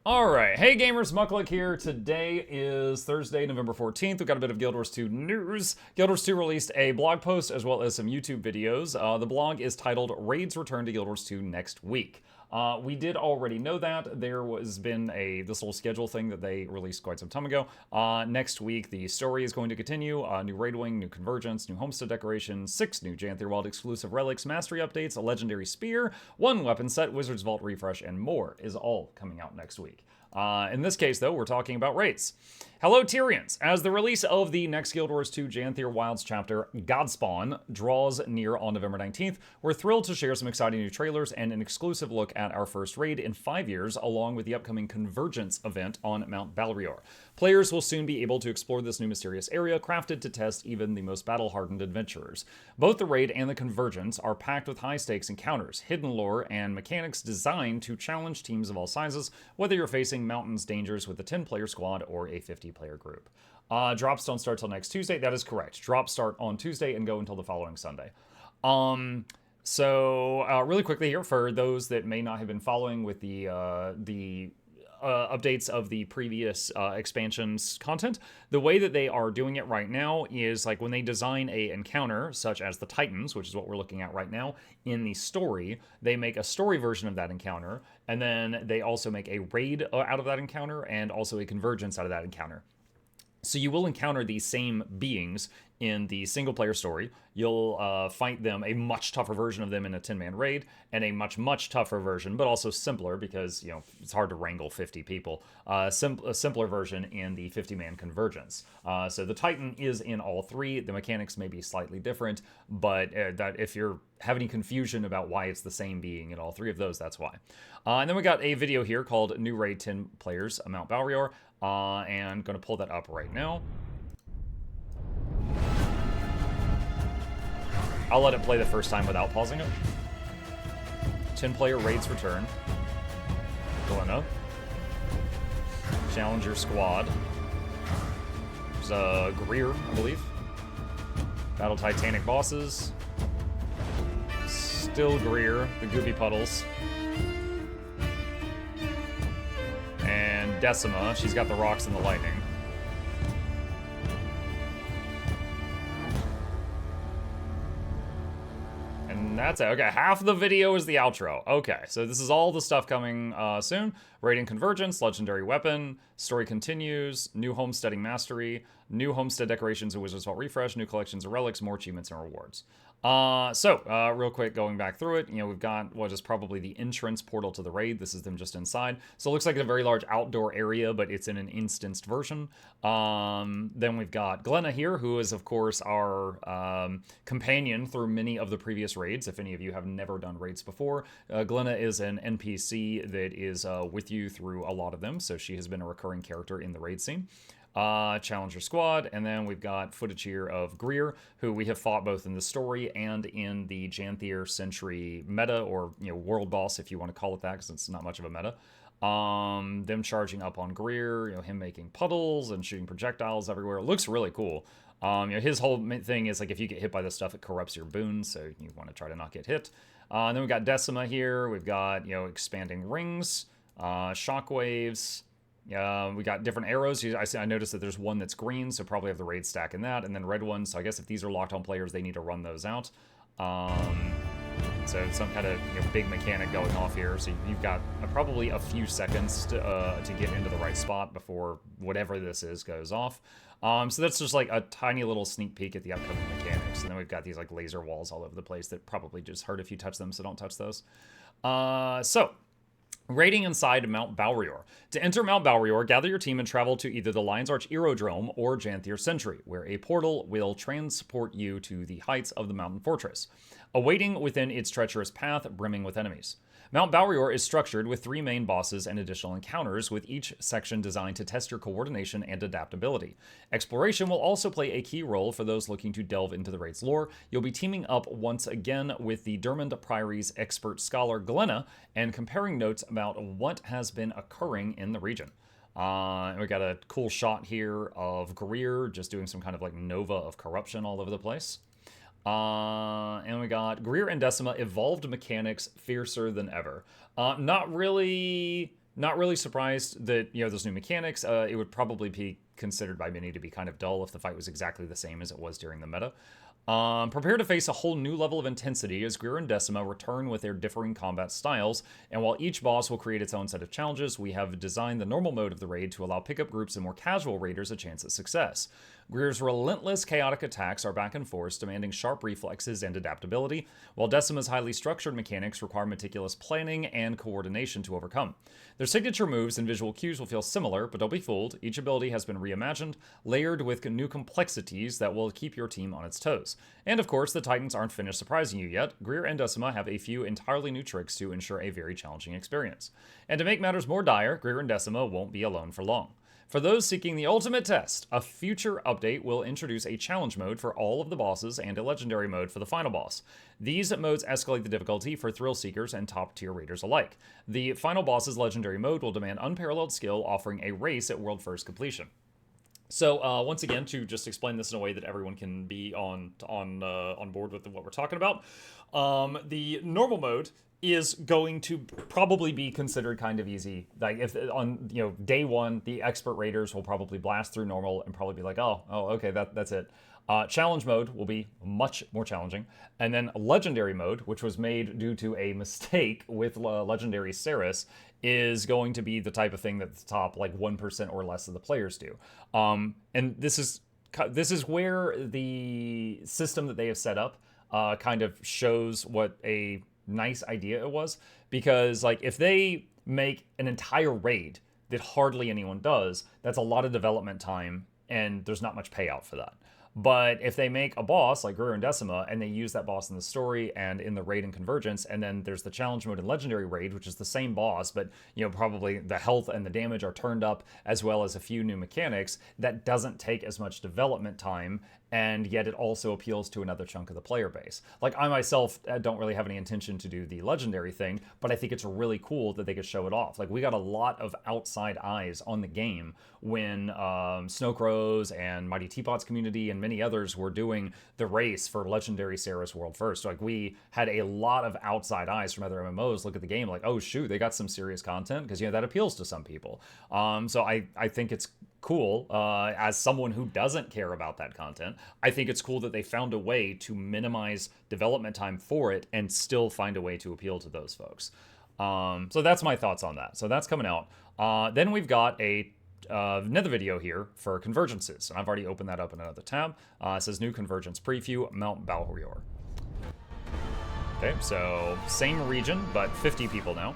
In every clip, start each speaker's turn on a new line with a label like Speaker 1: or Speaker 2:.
Speaker 1: Alright, hey gamers, Muckluck here. Today is Thursday, November 14th. We've got a bit of Guild Wars 2 news. Guild Wars 2 released a blog post as well as some YouTube videos. The blog is titled Raids Return to Guild Wars 2 Next Week. We did already know that. There was been this little schedule thing that they released quite some time ago. Next week, the story is going to continue. New Raid Wing, new Convergence, new Homestead decorations, 6 new Janthier Wild exclusive relics, mastery updates, a legendary spear, 1 weapon set, Wizard's Vault refresh, and more is all coming out next week. In this case, though, we're talking about raids. Hello, Tyrians! As the release of the next Guild Wars 2 Janthier Wilds chapter, Godspawn, draws near on November 19th, we're thrilled to share some exciting new trailers and an exclusive look at our first raid in 5 years, along with the upcoming Convergence event on Mount Balrior. Players will soon be able to explore this new mysterious area, crafted to test even the most battle-hardened adventurers. Both the raid and the Convergence are packed with high-stakes encounters, hidden lore, and mechanics designed to challenge teams of all sizes, whether you're facing mountains dangers with a 10-player squad or a 50-player group. Drops don't start till next Tuesday. That is correct. Drops start on Tuesday and go until the following Sunday. Really quickly here, for those that may not have been following with the updates of the previous expansions content, the way that they are doing it right now is like when they design a encounter, such as the Titans, which is what we're looking at right now, in the story, they make a story version of that encounter, and then they also make a raid out of that encounter and also a convergence out of that encounter. So you will encounter these same beings in the single-player story. You'll fight them, a much tougher version of them in a 10-man raid, and a much tougher version, but also simpler because, you know, it's hard to wrangle 50 people. A simpler version in the 50-man convergence. So the Titan is in all 3. The mechanics may be slightly different, but that if you're have any confusion about why it's the same being in all 3 of those, that's why. And then we got a video here called New Raid 10 Players, Mount Balrior, and going to pull that up right now. I'll let it play the first time without pausing it. 10-player raids return. Glenna. Challenger squad. There's Greer, I believe. Battle Titanic bosses. Still Greer, the Goopy Puddles. And Decima, she's got the rocks and the lightning. And that's it. Okay, half the video is the outro. Okay, so this is all the stuff coming soon. Raiding Convergence, Legendary Weapon, Story Continues, New Homesteading Mastery, New Homestead Decorations and Wizard's Vault Refresh, New Collections of Relics, more achievements and rewards. Real quick, going back through it, you know, we've got what is probably the entrance portal to the raid. This is them just inside. So it looks like a very large outdoor area, but it's in an instanced version. Then we've got Glenna here, who is, of course, our companion through many of the previous raids. If any of you have never done raids before, Glenna is an NPC that is with you through a lot of them, so she has been a recurring character in the raid scene. Challenger squad, and then we've got footage here of Greer, who we have fought both in the story and in the Janthier Century meta, or, you know, world boss, if you want to call it that, because it's not much of a meta. Them charging up on Greer, you know, him making puddles and shooting projectiles everywhere. It looks really cool. You know, his whole thing is, like, if you get hit by this stuff, it corrupts your boons, so you want to try to not get hit. And then we've got Decima here. We've got, you know, expanding rings, shockwaves. We got different arrows. I noticed that there's one that's green, so probably have the raid stack in that, and then red ones. So I guess if these are locked on players, they need to run those out. So some kind of, you know, big mechanic going off here. So you've got probably a few seconds to get into the right spot before whatever this is goes off. So that's just like a tiny little sneak peek at the upcoming mechanics. And then we've got these like laser walls all over the place that probably just hurt if you touch them, so don't touch those. Raiding inside Mount Balrior. To enter Mount Balrior, gather your team and travel to either the Lion's Arch Aerodrome or Janthier Century, where a portal will transport you to the heights of the mountain fortress, awaiting within its treacherous path brimming with enemies. Mount Balrior is structured with 3 main bosses and additional encounters, with each section designed to test your coordination and adaptability. Exploration will also play a key role for those looking to delve into the raid's lore. You'll be teaming up once again with the Dermond Priory's expert scholar Glenna and comparing notes about what has been occurring in the region. We got a cool shot here of Greer just doing some kind of like nova of corruption all over the place. And we got Greer and Decima evolved mechanics fiercer than ever. Not really Not really surprised that, those new mechanics. It would probably be considered by many to be kind of dull if the fight was exactly the same as it was during the meta. Prepare to face a whole new level of intensity as Greer and Decima return with their differing combat styles, and while each boss will create its own set of challenges, we have designed the normal mode of the raid to allow pickup groups and more casual raiders a chance at success. Greer's relentless chaotic attacks are back in force, demanding sharp reflexes and adaptability, while Decima's highly structured mechanics require meticulous planning and coordination to overcome. Their signature moves and visual cues will feel similar, but don't be fooled, each ability has been reimagined, layered with new complexities that will keep your team on its toes. And of course, the Titans aren't finished surprising you yet. Greer and Decima have a few entirely new tricks to ensure a very challenging experience. And to make matters more dire, Greer and Decima won't be alone for long. For those seeking the ultimate test, a future update will introduce a challenge mode for all of the bosses and a legendary mode for the final boss. These modes escalate the difficulty for thrill seekers and top-tier raiders alike. The final boss's legendary mode will demand unparalleled skill, offering a race at world first completion. So once again, to just explain this in a way that everyone can be on board with what we're talking about, the normal mode is going to probably be considered kind of easy. Like if on day one, the expert raiders will probably blast through normal and probably be like, oh okay, that's it. Challenge mode will be much more challenging, and then legendary mode, which was made due to a mistake with legendary Ceres, is going to be the type of thing that the top like 1% or less of the players do. And this is where the system that they have set up kind of shows what a nice idea it was, because like if they make an entire raid that hardly anyone does, that's a lot of development time and there's not much payout for that. But if they make a boss like Greer and Decima and they use that boss in the story and in the raid and Convergence, and then there's the challenge mode and legendary raid, which is the same boss, but probably the health and the damage are turned up, as well as a few new mechanics, that doesn't take as much development time, and yet it also appeals to another chunk of the player base. Like I myself don't really have any intention to do the legendary thing, but I think it's really cool that they could show it off. Like we got a lot of outside eyes on the game when Snow Crows and Mighty Teapot's community and many others were doing the race for legendary Ceres World First. Like we had a lot of outside eyes from other MMOs look at the game like, oh shoot, they got some serious content, because that appeals to some people. So I think it's cool. As someone who doesn't care about that content, I think it's cool that they found a way to minimize development time for it and still find a way to appeal to those folks. So that's my thoughts on that. So that's coming out. Then we've got another video here for Convergences, and I've already opened that up in another tab. It says new Convergence preview, Mount Balrior. Okay, so same region, but 50 people now.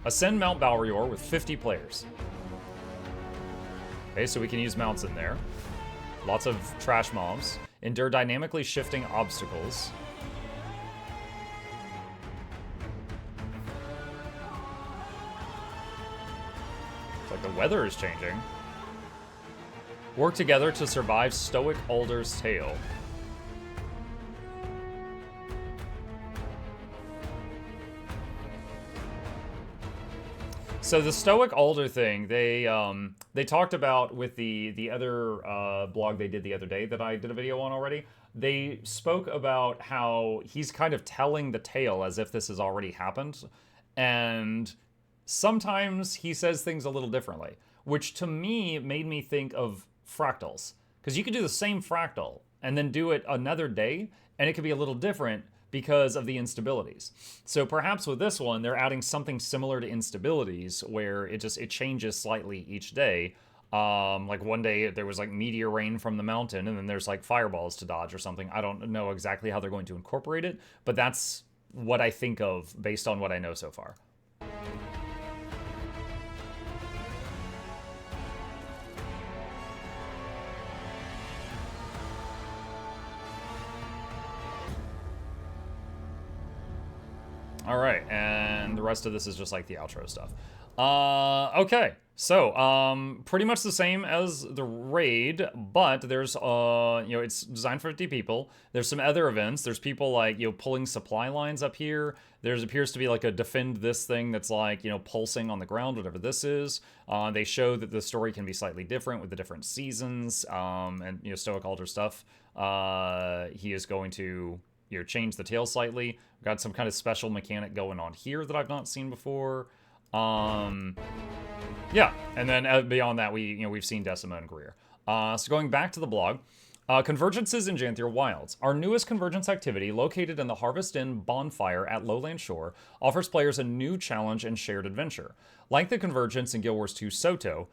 Speaker 1: Ascend Mount Balrior with 50 players. Okay, so we can use mounts in there. Lots of trash mobs. Endure dynamically shifting obstacles. It's like the weather is changing. Work together to survive Stoic Alder's Tale. So the Stoic Alder thing, they talked about with the other blog they did the other day that I did a video on already. They spoke about how he's kind of telling the tale as if this has already happened, and sometimes he says things a little differently, which to me made me think of fractals, because you could do the same fractal and then do it another day, and it could be a little different because of the instabilities. So perhaps with this one, they're adding something similar to instabilities where it changes slightly each day. Like one day there was like meteor rain from the mountain, and then there's like fireballs to dodge or something. I don't know exactly how they're going to incorporate it, but that's what I think of based on what I know so far. All right, and the rest of this is just like the outro stuff. Okay, so pretty much the same as the raid, but there's it's designed for 50 people. There's some other events. There's people like pulling supply lines up here. There appears to be like a defend this thing that's like pulsing on the ground, whatever this is. They show that the story can be slightly different with the different seasons, and Stoic Alder stuff. He is going to change the tail slightly. We've got some kind of special mechanic going on here that I've not seen before. Yeah, and then beyond that, we've seen Decima and Greer. So going back to the blog, Convergences in Janthier Wilds. Our newest Convergence activity, located in the Harvest Inn bonfire at Lowland Shore, offers players a new challenge and shared adventure. Like the Convergence in Guild Wars 2 Soto,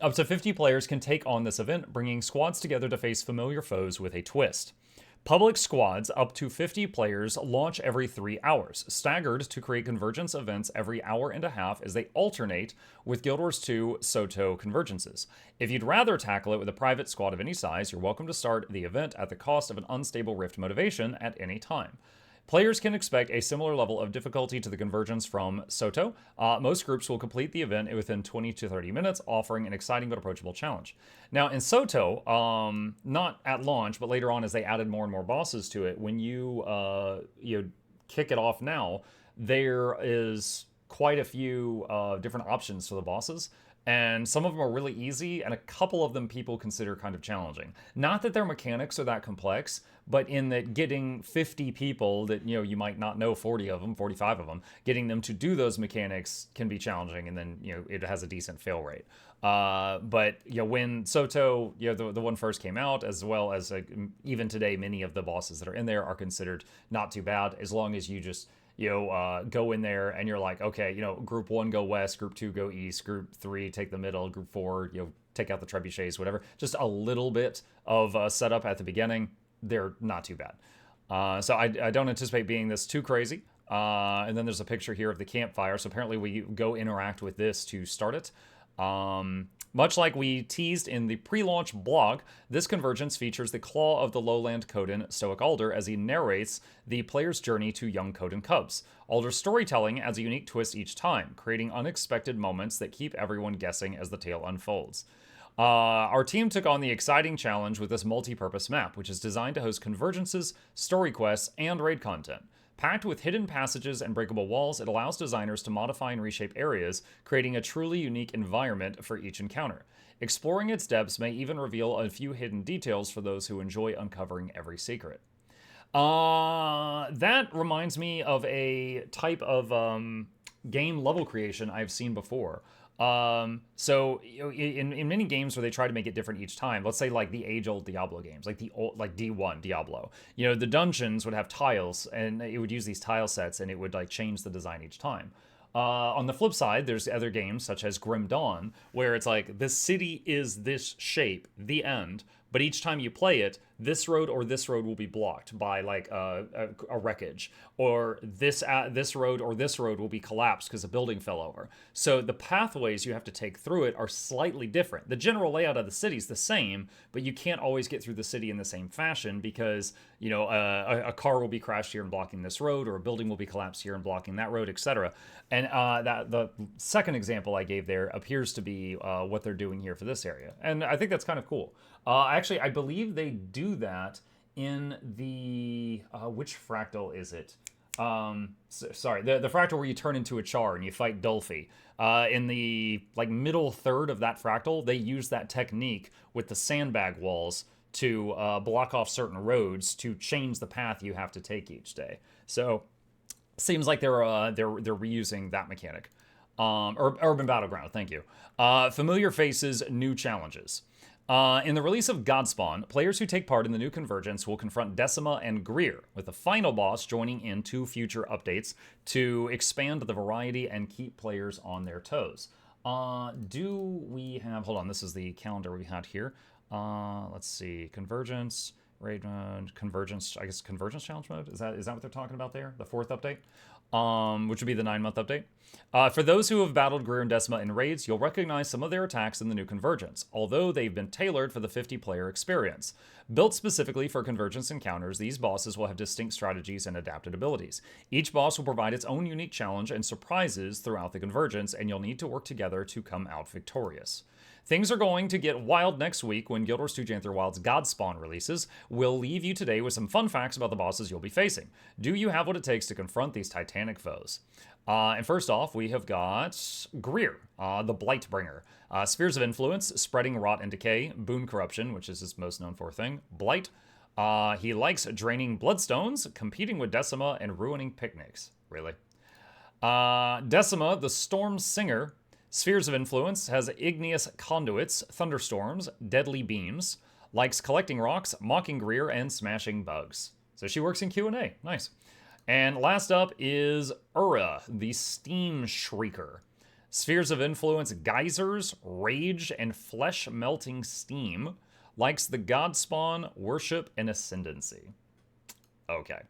Speaker 1: up to 50 players can take on this event, bringing squads together to face familiar foes with a twist. Public squads up to 50 players launch every 3 hours, staggered to create Convergence events every hour and a half as they alternate with Guild Wars 2 Soto Convergences. If you'd rather tackle it with a private squad of any size, you're welcome to start the event at the cost of an unstable Rift motivation at any time. Players can expect a similar level of difficulty to the Convergence from Soto. Most groups will complete the event within 20 to 30 minutes, offering an exciting but approachable challenge. Now, in Soto, not at launch, but later on as they added more and more bosses to it, when you kick it off now, there is quite a few different options for the bosses. And some of them are really easy, and a couple of them people consider kind of challenging. Not that their mechanics are that complex, but in that getting 50 people that, you might not know 40 of them, 45 of them, getting them to do those mechanics can be challenging, and then, it has a decent fail rate. But, when Soto, the one first came out, as well as even today, many of the bosses that are in there are considered not too bad, as long as you just go in there and you're like, okay, group 1 go west, group 2 go east, group 3 take the middle, group 4 take out the trebuchets, whatever. Just a little bit of setup at the beginning. They're not too bad. So I don't anticipate being this too crazy. And then there's a picture here of the campfire. So apparently we go interact with this to start it. Much like we teased in the pre-launch blog, this Convergence features the Claw of the Lowland Coden, Stoic Alder, as he narrates the player's journey to young Coden cubs. Alder's storytelling adds a unique twist each time, creating unexpected moments that keep everyone guessing as the tale unfolds. Our team took on the exciting challenge with this multi-purpose map, which is designed to host Convergences, story quests, and raid content. Packed with hidden passages and breakable walls, it allows designers to modify and reshape areas, creating a truly unique environment for each encounter. Exploring its depths may even reveal a few hidden details for those who enjoy uncovering every secret. That reminds me of a type of game level creation I've seen before. So in many games where they try to make it different each time, let's say like the age-old Diablo games, like the old, like D1 Diablo, the dungeons would have tiles, and it would use these tile sets, and it would like change the design each time. On the flip side, there's other games such as Grim Dawn, where it's like the city is this shape, the end, but each time you play it, this road or this road will be blocked by like a wreckage, or this road or this road will be collapsed because a building fell over. So the pathways you have to take through it are slightly different. The general layout of the city is the same, but you can't always get through the city in the same fashion because a car will be crashed here and blocking this road, or a building will be collapsed here and blocking that road, etc. And that the second example I gave there appears to be what they're doing here for this area, and I think that's kind of cool. Actually, I believe they do that in the which fractal is it? Sorry, the fractal where you turn into a char and you fight Dulphy. In the middle third of that fractal, they use that technique with the sandbag walls to block off certain roads to change the path you have to take each day. So seems like they're reusing that mechanic. Urban Battleground, thank you. Familiar faces, new challenges. In the release of Godspawn, players who take part in the new Convergence will confront Decima and Greer, with the final boss joining in 2 future updates to expand the variety and keep players on their toes. Do we have... Hold on, this is the calendar we had here. Let's see. Convergence, raid mode, Convergence... I guess Convergence challenge mode? Is that what they're talking about there? The 4th update? Which would be the 9-month update. For those who have battled Greer and Decima in raids, you'll recognize some of their attacks in the new Convergence, although they've been tailored for the 50-player experience. Built specifically for Convergence encounters, these bosses will have distinct strategies and adapted abilities. Each boss will provide its own unique challenge and surprises throughout the Convergence, and you'll need to work together to come out victorious. Things are going to get wild next week when Guild Wars 2 Janthier Wild's Godspawn releases. We'll leave you today with some fun facts about the bosses you'll be facing. Do you have what it takes to confront these titanic foes? And first off, we have got Greer, the Blightbringer. Spheres of Influence, spreading rot and decay. Boon Corruption, which is his most known for thing. Blight. He likes draining bloodstones, competing with Decima, and ruining picnics. Really? Decima, the Storm Singer. Spheres of Influence, has igneous conduits, thunderstorms, deadly beams. Likes collecting rocks, mocking Greer, and smashing bugs. So she works in Q&A. Nice. And last up is Ura, the Steam Shrieker. Spheres of Influence, geysers, rage, and flesh-melting steam. Likes the god spawn, worship, and ascendancy. Okay.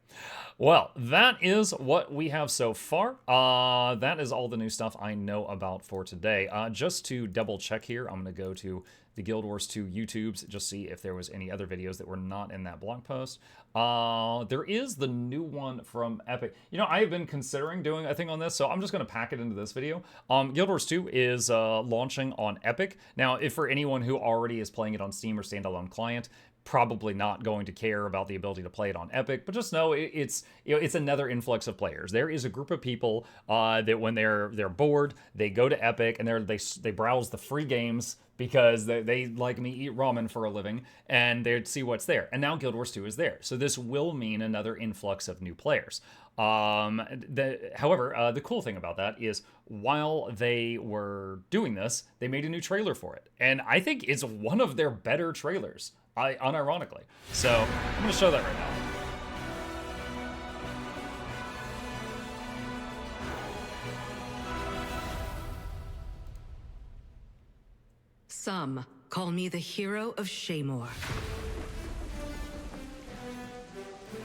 Speaker 1: Well, that is what we have so far. That is all the new stuff I know about for today. Just to double check here, I'm going to go to the Guild Wars 2 YouTubes, just see if there was any other videos that were not in that blog post. There is the new one from Epic. You know, I have been considering doing a thing on this, so I'm just going to pack it into this video. Guild Wars 2 is launching on Epic. Now, if for anyone who already is playing it on Steam or standalone client, probably not going to care about the ability to play it on Epic, but just know it's another influx of players. There is a group of people that when they're bored, they go to Epic and they browse the free games because they like me eat ramen for a living, and they see what's there. And now Guild Wars 2 is there, so this will mean another influx of new players. However, the cool thing about that is while they were doing this, they made a new trailer for it, and I think it's one of their better trailers. Unironically. So, I'm going to show that right now.
Speaker 2: Some call me the hero of Shaymore.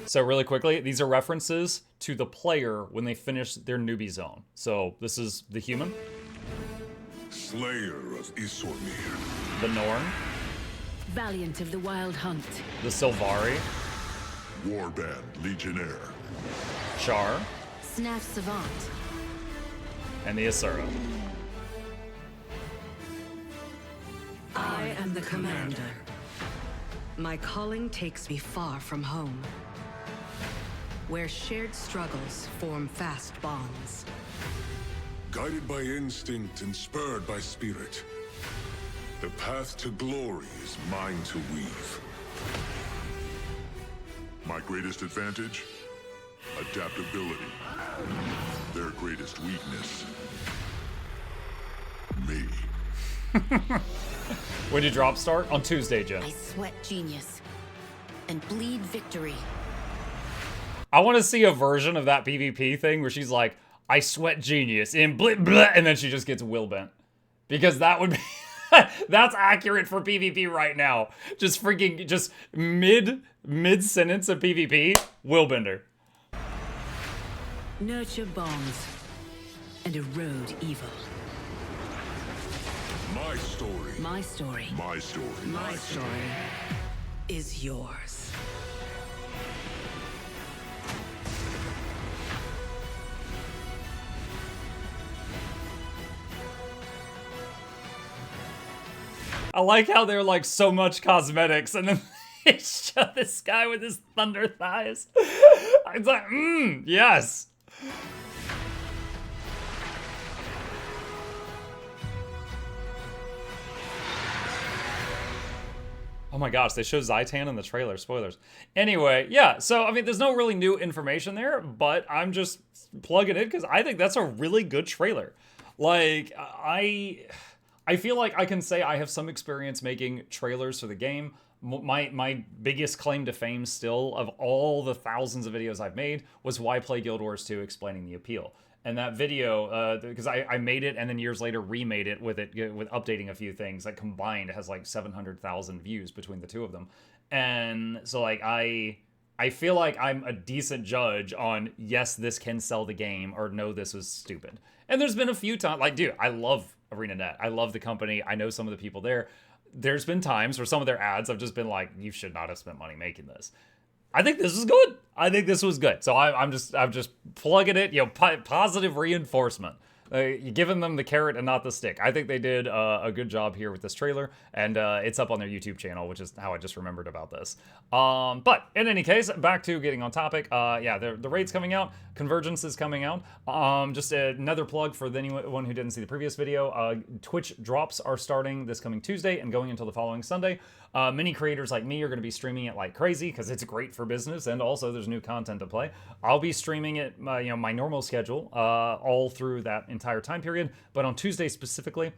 Speaker 1: So really quickly, these are references to the player when they finish their newbie zone. So, this is the human.
Speaker 3: Slayer of Isormir.
Speaker 1: The Norn.
Speaker 4: Valiant of the Wild Hunt.
Speaker 1: The Sylvari.
Speaker 3: Warband Legionnaire.
Speaker 1: Char.
Speaker 4: Snaf Savant.
Speaker 1: And the Asura.
Speaker 2: I am the commander. My calling takes me far from home, where shared struggles form fast bonds.
Speaker 3: Guided by instinct and spurred by spirit, the path to glory is mine to weave. My greatest advantage? Adaptability. Their greatest weakness? Me.
Speaker 1: When did drop start? On Tuesday, Jen.
Speaker 4: I sweat genius and bleed victory.
Speaker 1: I want to see a version of that PvP thing where she's like, I sweat genius and blah, blah, and then she just gets will bent. Because that would be... That's accurate for PvP right now. Just freaking, just mid-sentence of PvP, Willbender.
Speaker 4: Nurture bonds and erode evil.
Speaker 3: My story.
Speaker 4: My story.
Speaker 3: My story.
Speaker 2: My story is yours.
Speaker 1: I like how they're like so much cosmetics and then they show this guy with his thunder thighs. It's like, yes. Oh my gosh, they show Zaitan in the trailer, spoilers. Anyway, yeah, so I mean, there's no really new information there, but I'm just plugging it because I think that's a really good trailer. Like, I feel like I can say I have some experience making trailers for the game. My biggest claim to fame still of all the thousands of videos I've made was why play Guild Wars 2 explaining the appeal. And that video, because I made it and then years later remade it with updating a few things, that combined has like 700,000 views between the two of them. And so like I feel like I'm a decent judge on, yes, this can sell the game, or no, this was stupid. And there's been a few times, like, dude, I love ArenaNet. I love the company. I know some of the people there. There's been times where some of their ads, I've just been like, you should not have spent money making this. I think this is good. I think this was good. So I'm just plugging it, positive reinforcement. You're giving them the carrot and not the stick. I think they did a good job here with this trailer, and it's up on their YouTube channel, which is how I just remembered about this. But in any case, back to getting on topic. Yeah, the raid's coming out. Convergence is coming out. Just another plug for anyone who didn't see the previous video. Twitch drops are starting this coming Tuesday and going until the following Sunday. Many creators like me are going to be streaming it like crazy because it's great for business, and also there's new content to play. I'll be streaming it, my normal schedule, all through that entire time period. But on Tuesday specifically,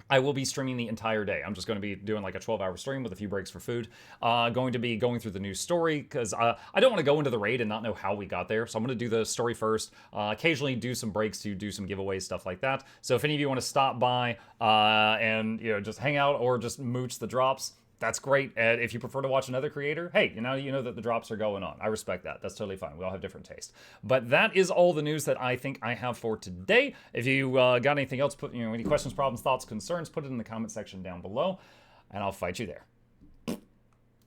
Speaker 1: I will be streaming the entire day. I'm just going to be doing like a 12-hour stream with a few breaks for food. Going to be going through the new story because I don't want to go into the raid and not know how we got there. So I'm going to do the story first. Occasionally do some breaks to do some giveaways, stuff like that. So if any of you want to stop by and just hang out or just mooch the drops, that's great. And if you prefer to watch another creator, hey, you know that the drops are going on. I respect that. That's totally fine. We all have different taste. But that is all the news that I think I have for today. If you got anything else, put any questions, problems, thoughts, concerns, put it in the comment section down below, and I'll fight you there.